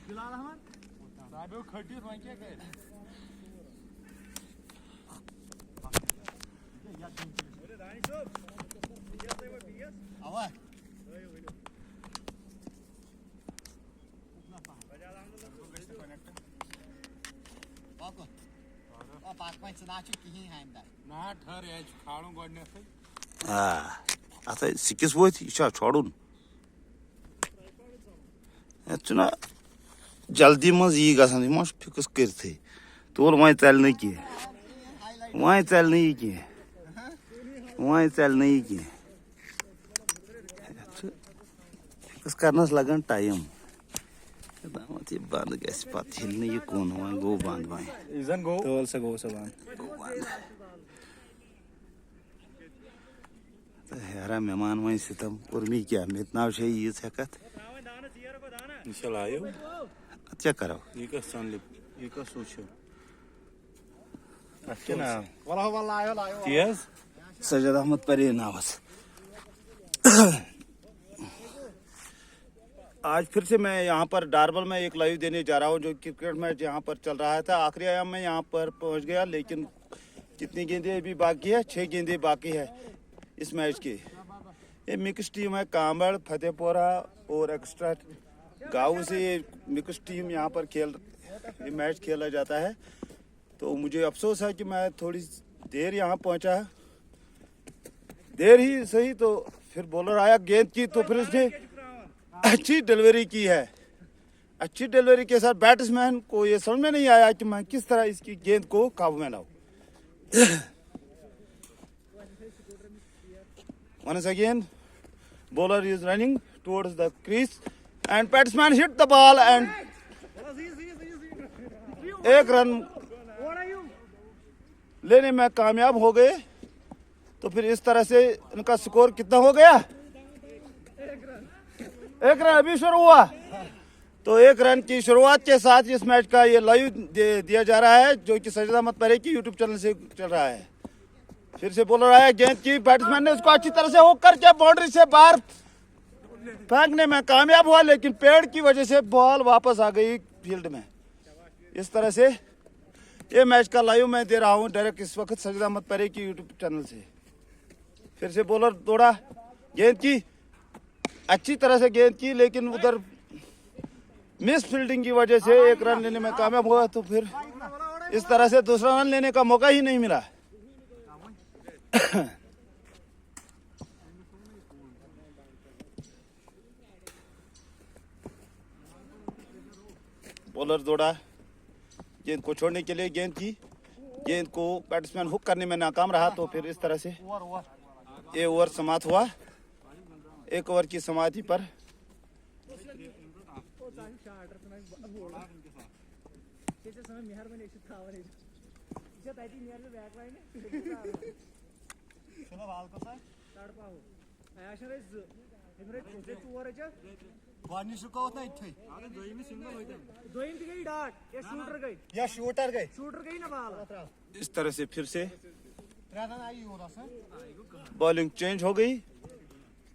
बिलाल अहमद साहब खट्टी वहीं क्या करे अरे रानी साहब ये तो वो बीएस आवा बजा लांग बाको आ पाक पांच ना छु किही हाइमदा ना ठर एज खाणो गोडने आता सिकिस वो इच्छा छोड़ून चुना जल्दी मज यी गसान यम फिक्स करते तोल वहीं चल नहीं की वहीं चल नहीं की वहीं चल नहीं की फिक्स करनस लगन टाइम बंद गस पत हिलने ये कौन वहीं गो बंद वहीं इजन गो तोल से गो से बंद यारा मेहमान वहीं सितम उर्मी क्या इतना शे ये सकत इंशाल्लाह आयो अच्छा करो ये का संलिप ये का सोचो अच्छा ना वाला वाला आयो लायो तेज सजद अहमद परे नावस आज फिर से मैं यहाँ पर डारबल में एक लाइव देने जा रहा हूँ जो क्रिकेट मैच यहाँ पर चल रहा था आखिरी आयाम में यहाँ पर पहुँच गया लेकिन कितनी गेंदें अभी बाकी है 6 गेंदें बाकी है इस मैच की ये मिक्स टीम है कांबड़ फतेहपुरा और एक्स्ट्रा गाँव से ये मिक्स टीम यहाँ पर ये मैच खेला जाता है तो मुझे अफसोस है कि मैं थोड़ी देर यहाँ पहुँचा देर ही सही तो फिर बॉलर आया गेंद की तो फिर उसने अच्छी डिलीवरी की है अच्छी डिलीवरी के साथ बैट्समैन को ये समझ में नहीं आया कि मैं किस तरह इसकी गेंद को काबू में लाऊं once again bowler is running towards the crease and batsman hit the ball and एक रन लेने में कामयाब हो गए तो फिर इस तरह से इनका स्कोर कितना हो गया एक रन अभी शुरू हुआ तो 1 रन की शुरुआत के साथ इस मैच का ये लाइव दिया जा रहा है जो कि सजद अहमद परे की यूट्यूब चैनल से चल रहा है फिर से बॉलर आया गेंद की बैट्समैन ने उसको अच्छी तरह से हुक करके बाउंड्री से बाहर फेंकने में कामयाब हुआ लेकिन पेड़ की वजह से बॉल वापस आ गई फील्ड में इस तरह से ये मैच का लाइव मैं दे रहा हूँ डायरेक्ट इस वक्त सजद अहमद परे की यूट्यूब चैनल से फिर से बॉलर दौड़ा गेंद की अच्छी तरह से गेंद की लेकिन उधर मिस फील्डिंग की वजह से 1 रन लेने में कामयाब हुआ तो फिर इस तरह से दूसरा रन लेने का मौका ही नहीं मिला बॉलर दौड़ा गेंद को छोड़ने के लिए गेंद को बैट्समैन हुक करने में नाकाम रहा तो फिर इस तरह से ये ओवर समाप्त हुआ 1 ओवर की समाप्ति पर शूटर गई ना बाल इस तरह से फिर से बॉलिंग चेंज हो गई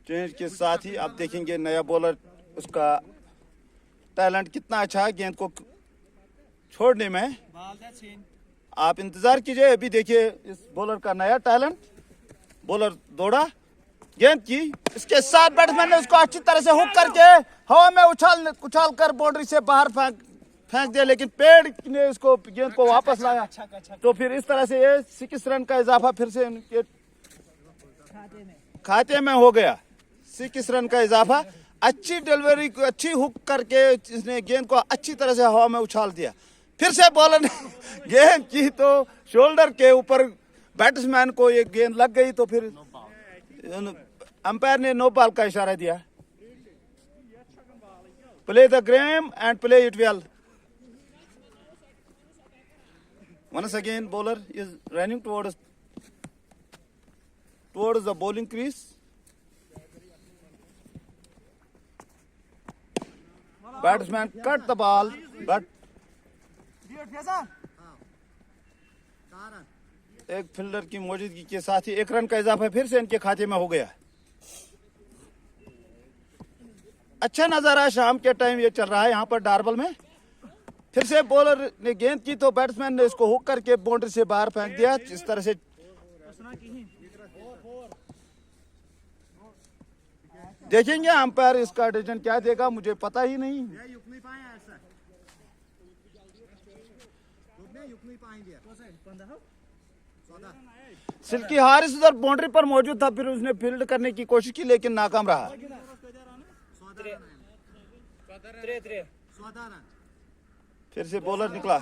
चेंज के साथ ही आप देखेंगे नया बॉलर उसका टैलेंट कितना अच्छा है गेंद को छोड़ने में आप इंतजार कीजिए अभी देखिए इस बॉलर का नया टैलेंट बॉलर दौड़ा गेंद की इसके साथ बैट्समैन ने उसको अच्छी तरह से हुक करके हवा में उछाल कर बाउंड्री से बाहर फेंक दिया लेकिन पेड़ ने उसको गेंद को वापस लाया तो फिर इस तरह से ये 6 रन का इजाफा फिर से उनके खाते में हो गया 6 रन का इजाफा अच्छी डिलीवरी अच्छी हुक करके इसने गेंद को अच्छी तरह से हवा में उछाल दिया फिर से बॉलर ने गेंद की तो शोल्डर के ऊपर बैट्समैन को ये गेंद लग गई तो फिर अंपायर ने नो बॉल का इशारा दिया play the game and play it well once again bowler is running towards the bowling crease batsman cut the ball but एक फील्डर की मौजूदगी के साथ ही 1 रन का इजाफा फिर से इनके खाते में हो गया। अच्छा नजारा शाम के टाइम ये चल रहा है यहाँ पर डारबल में। फिर से बॉलर ने गेंद की तो बैट्समैन ने इसको हुक करके बाउंड्री से बाहर फेंक दिया। इस तरह से देखेंगे अंपायर इसका डिसीजन क्या देगा, मुझे पता ही नहीं। सिल्की हारिस उधर बाउंड्री पर मौजूद था, फिर उसने फील्ड करने की कोशिश की लेकिन नाकाम रहा। फिर से बॉलर निकला।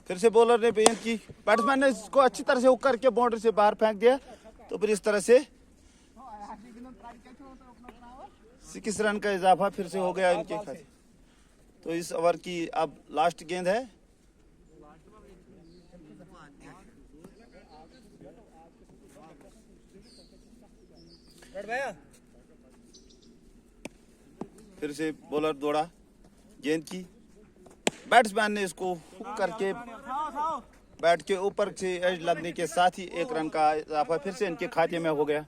फिर से बॉलर ने गेंद की, बैट्समैन ने इसको अच्छी तरह से हुक करके बाउंड्री से बाहर फेंक दिया। तो फिर इस तरह से 6 रन का इजाफा फिर से हो गया इनके खाते। तो इस ओवर की अब लास्ट गेंद है। फिर से बॉलर दौड़ा, गेंद की, बैट्समैन ने इसको हुक करके बैट के ऊपर से एज लगने के साथ ही 1 रन का इजाफा फिर से इनके खाते में हो गया।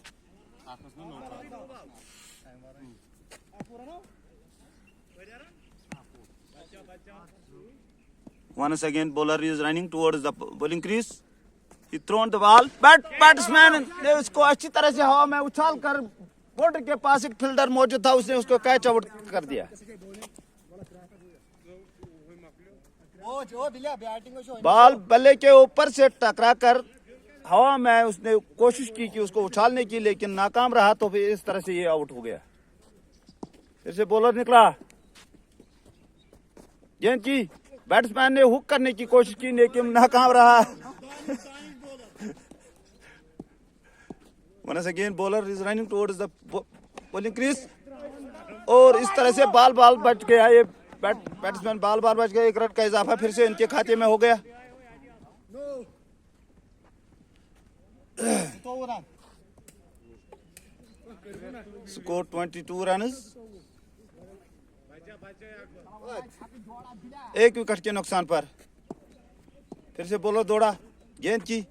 Once again bowler is running towards the bowling crease. He thrown the ball. Batsman ने उसको अच्छी तरह से हवा में उछाल कर बाउंड्री के पास एक फील्डर मौजूद था, उसने उसको कैच आउट कर दिया। बॉल बल्ले के ऊपर से टकरा कर हवा में उसने कोशिश की कि उसको उछालने की, लेकिन नाकाम रहा। तो फिर इस तरह से ये आउट हो गया। फिर से बॉलर निकला, गेंद की, बैट्समैन ने हुक करने की कोशिश की लेकिन नाकाम रहा। Once again bowler is running towards the bowling crease और इस तरह से बाल बच गया। ये बैट्समैन बाल बच गया। 1 रन का इजाफा फिर से इनके खाते में हो गया। स्कोर 22 रन, 1 विकेट के नुकसान पर। फिर से बॉलर दौड़ा, गेंद की,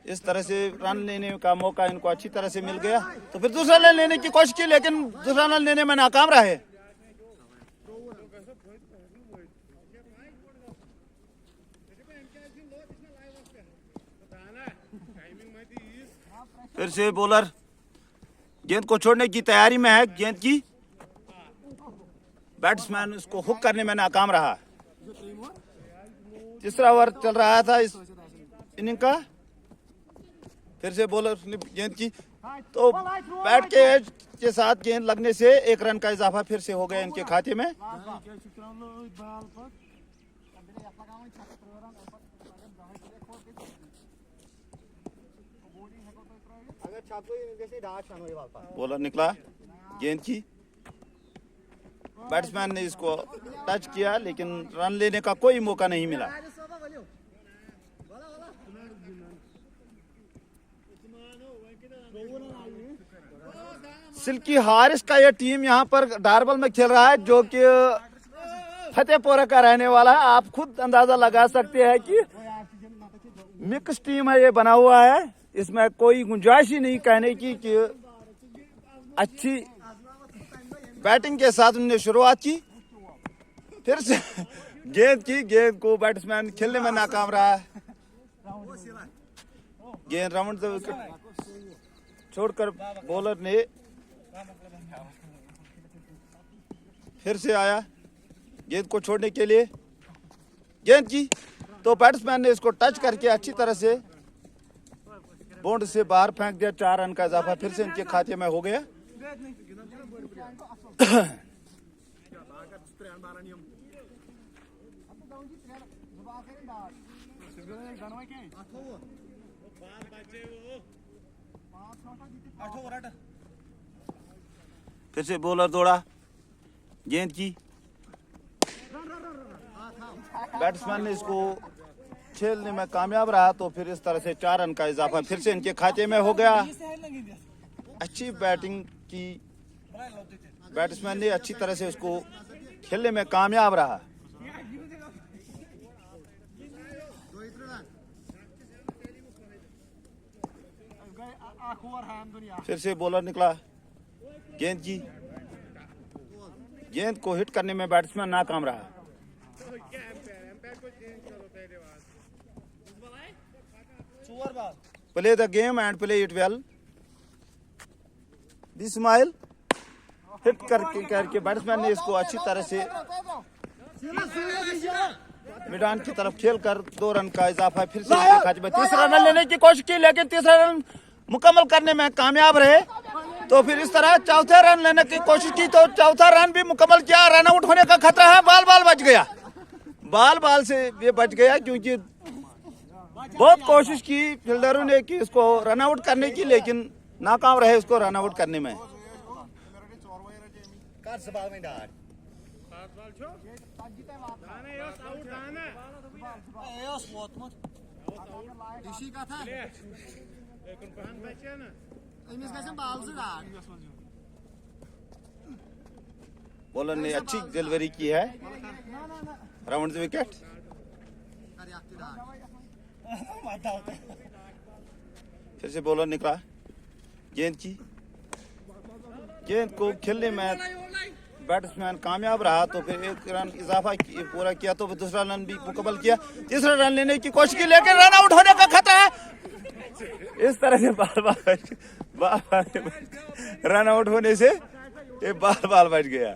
इस तरह से रन लेने का मौका इनको अच्छी तरह से मिल गया। तो फिर दूसरा रन लेने की कोशिश की लेकिन दूसरा रन लेने में नाकाम रहे। फिर से बॉलर गेंद को छोड़ने की तैयारी में है, गेंद की, बैट्समैन उसको हुक करने में नाकाम रहा। तीसरा ओवर चल रहा था इस इनिंग का। फिर से बॉलर ने गेंद की तो बैट के एज के साथ गेंद लगने से 1 रन का इजाफा फिर से हो गया इनके खाते में। बॉलर निकला, गेंद की, बैट्समैन ने इसको टच किया लेकिन रन लेने का कोई मौका नहीं मिला। सिल्की हारिस का यह टीम यहाँ पर डारबल में खेल रहा है, जो कि फतेहपुरा का रहने वाला है। आप खुद अंदाजा लगा सकते हैं कि मिक्स टीम है ये बना हुआ है। इसमें कोई गुंजाइश ही नहीं कहने की कि अच्छी बैटिंग के साथ उन्होंने शुरुआत की। फिर से गेंद की, गेंद को बैट्समैन खेलने में नाकाम रहा। गेंद राउंड द विकेट छोड़कर बॉलर ने फिर से आया गेंद को छोड़ने के लिए, गेंद की, तो बैट्समैन ने इसको टच करके अच्छी तरह से बाउंड्री से बाहर फेंक दिया। 4 रन का इजाफा फिर से इनके खाते में हो गया। फिर से बॉलर दौड़ा, गेंद की, बैट्समैन ने इसको खेलने में कामयाब रहा, तो फिर इस तरह से 4 रन का इजाफा फिर से इनके खाते में हो गया। अच्छी बैटिंग की, बैट्समैन ने अच्छी तरह से उसको खेलने में कामयाब रहा। फिर से बॉलर निकला, गेंद को हिट करने में बैट्समैन नाकाम रहा। Play the game and play it well. Ismail hit करके बैट्समैन ने इसको अच्छी तरह से मैदान की तरफ खेलकर 2 रन का इजाफा फिर से खाते में। तीसरा रन लेने की कोशिश की, लेकिन तीसरा रन मुकम्मल करने में कामयाब रहे। तो फिर इस तरह चौथे रन लेने की कोशिश की, तो चौथा रन भी मुकम्मल किया। रन आउट होने का खतरा है। बाल बच गया, बाल से ये बच गया, क्योंकि बहुत कोशिश की फील्डरों ने कि इसको रन आउट करने की, लेकिन नाकाम रहे उसको रन आउट करने में। बॉलर ने अच्छी डिलीवरी की है, राउंड द विकेट। फिर से बॉलर निकला, गेंद को खेलने में बैट्समैन कामयाब रहा। तो फिर 1 रन इजाफा पूरा किया, तो दूसरा रन भी मुकम्मल किया। तीसरा रन लेने की कोशिश की, लेकिन रन आउट होने का खतरा है। इस तरह से बाल रन आउट होने से ये बाल बच गया।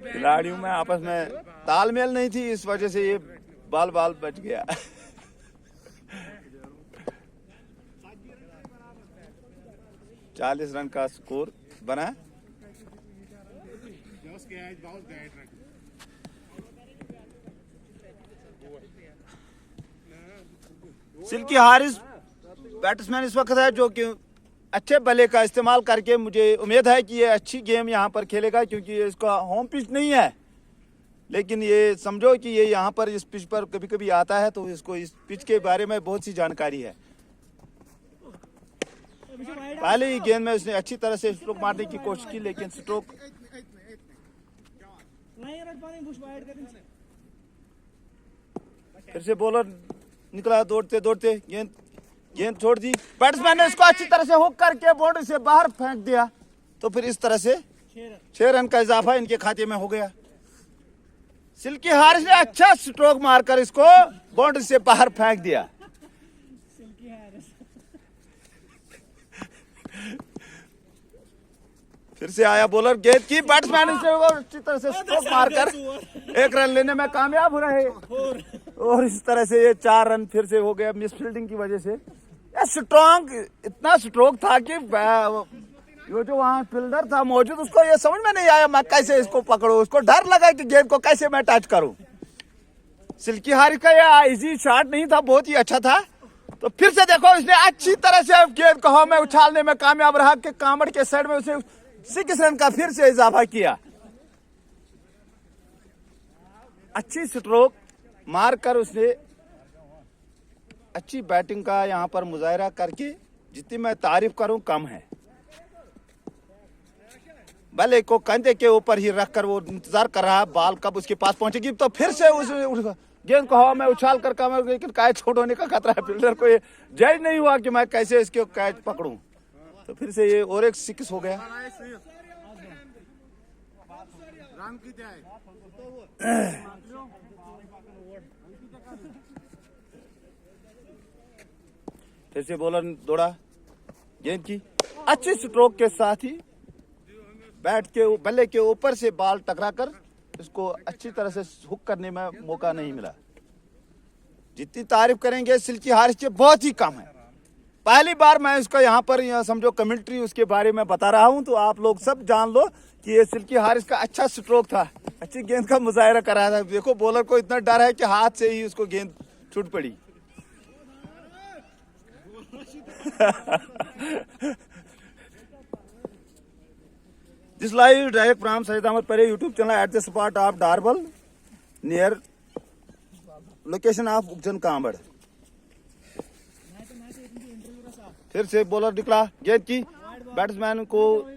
खिलाड़ियों में आपस में तालमेल नहीं थी, इस वजह से ये बाल बच गया। चालीस रन का स्कोर बना। सिल्की हारिस बैट्समैन इस वक्त है, जो कि अच्छे बल्ले का इस्तेमाल करके मुझे उम्मीद है कि ये अच्छी गेम यहाँ पर खेलेगा, क्योंकि ये इसका होम पिच नहीं है। लेकिन ये समझो कि ये यहाँ पर इस पिच पर कभी कभी आता है, तो इसको इस पिच के बारे में बहुत सी जानकारी है। पहले ही गेंद में उसने अच्छी तरह से स्ट्रोक मारने की कोशिश की, लेकिन स्ट्रोक फिर से बॉलर निकला दौड़ते गेंद छोड़ दी। बैट्समैन ने इसको अच्छी तरह से हुक करके बाउंड्री से बाहर फेंक दिया। तो फिर इस तरह से 6 रन का इजाफा इनके खाते में हो गया। सिल्की हारिस ने अच्छा स्ट्रोक मारकर इसको बाउंड्री से बाहर फेंक दिया। फिर से आया बॉलर, गेंद की, बैट्समैन से अच्छी तरह से स्ट्रोक मारकर 1 रन लेने में कामयाब हो रहे। और इस तरह से ये 4 रन फिर से हो गया मिस फील्डिंग की वजह से। इतना स्ट्रोक था कि ये जो वहाँ फील्डर था मौजूद, उसको ये समझ में नहीं आया मैं कैसे इसको पकड़ूं। उसको डर लगा कि गेंद को कैसे मैं टच करूं। सिल्की हारिस का ये इजी शॉट नहीं था, बहुत ही अच्छा था। तो फिर से देखो, इसने अच्छी तरह से गेंद को हवा में उछालने में कामयाब रहा कि कामड़ के साइड में उसे 6 रन का फिर से इजाफा किया। अच्छी स्ट्रोक मारकर उसने अच्छी बैटिंग का यहाँ पर मुजाहरा करके, जितनी मैं तारीफ करूं कम है। बल्ले को कंधे के ऊपर ही रखकर वो इंतजार कर रहा है बॉल कब उसके पास पहुंचेगी। तो फिर से उस गेंद को हवा में उछाल कर कम, लेकिन कैच छोड़ होने का खतरा है। फील्डर को ये जज नहीं हुआ कि मैं कैसे इसके कैच पकड़ूं। तो फिर से ये और एक 6 हो गया। फिर से बॉलर दौड़ा, गेंद की अच्छी स्ट्रोक के साथ ही बल्ले के ऊपर से बॉल टकराकर इसको अच्छी तरह से हुक करने में मौका नहीं मिला। जितनी तारीफ करेंगे सिल्की हारिस के बहुत ही कम है। पहली बार मैं इसका यहाँ पर समझो कमेंट्री उसके बारे में बता रहा हूँ, तो आप लोग सब जान लो कि ये सिल्की हारिस का अच्छा स्ट्रोक था, अच्छी गेंद का मुजाहरा कर रहा था। देखो बॉलर को इतना डर है कि हाथ से ही उसको गेंद छूट पड़ी। This live direct from Syed Ahmed Pare YouTube channel at the spot of Darbal near location of उगजन कांबड़। फिर से बॉलर निकला, गेंद की बैट्समैन को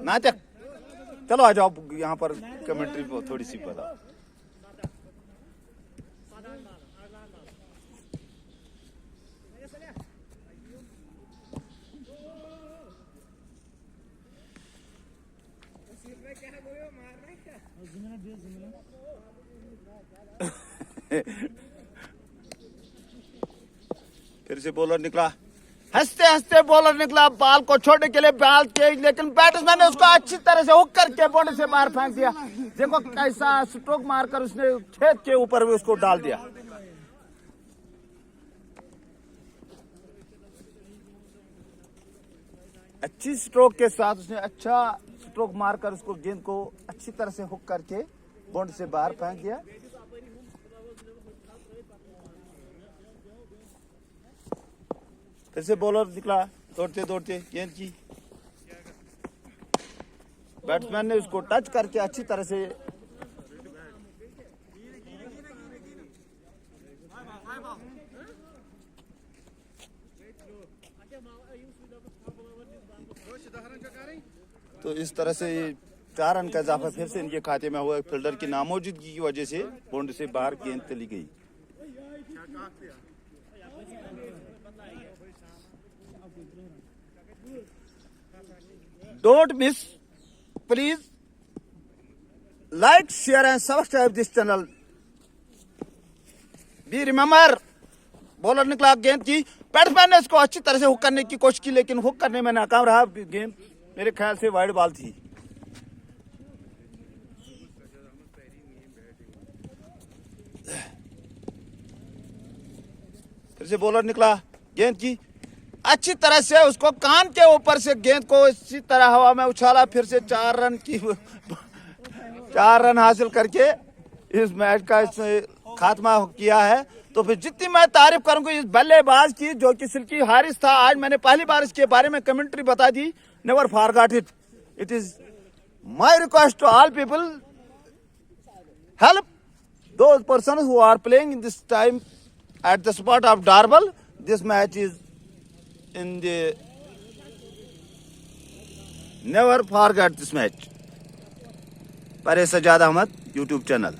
ना तक। चलो आ जाओ यहाँ पर कमेंट्री को थोड़ी सी पता। फिर से बॉलर निकला, हंसते हंसते बॉलर निकला बॉल को छोड़ने के लिए बॉल के, लेकिन बैट्समैन ने उसको अच्छी तरह से हुक करके बाउंड्री से बाहर फेंक दिया। देखो कैसा स्ट्रोक मारकर उसने छेद के ऊपर भी उसको डाल दिया। अच्छी स्ट्रोक के साथ उसने अच्छा स्ट्रोक मारकर उसको गेंद को अच्छी तरह से हुक करके बाउंड्री से बाहर फेंक दिया। फिर से बॉलर निकला दौड़ते दौड़ते, गेंद की बैट्समैन ने उसको टच करके अच्छी तरह से तो इस तरह से 4 रन का इजाफा फिर से इनके खाते में हुआ। फील्डर की नामौजूदगी की वजह से बाउंड्री से बाहर गेंद चली गई। Don't miss, please like, share and subscribe this channel. Be remember, bowler निकला, गेंद की बैट्समैन ने इसको अच्छी तरह से हुक करने की कोशिश की, लेकिन हुक करने में नाकाम रहा। गेंद मेरे ख्याल से वाइड बॉल थी। फिर से बॉलर निकला, गेंद की अच्छी तरह से उसको कान के ऊपर से गेंद को इसी तरह हवा में उछाला। फिर से 4 रन हासिल करके इस मैच का खात्मा किया है। तो फिर जितनी मैं तारीफ करूंगा इस बल्लेबाज की, जो कि सिल्की हारिस था, आज मैंने पहली बार इसके बारे में कमेंट्री बता दी। Never forgot it. It is my request to all people, help those person who are playing in this time at the spot of Darbal. This match is in the never forget this match. Paresh Sajjad Ahmed YouTube channel.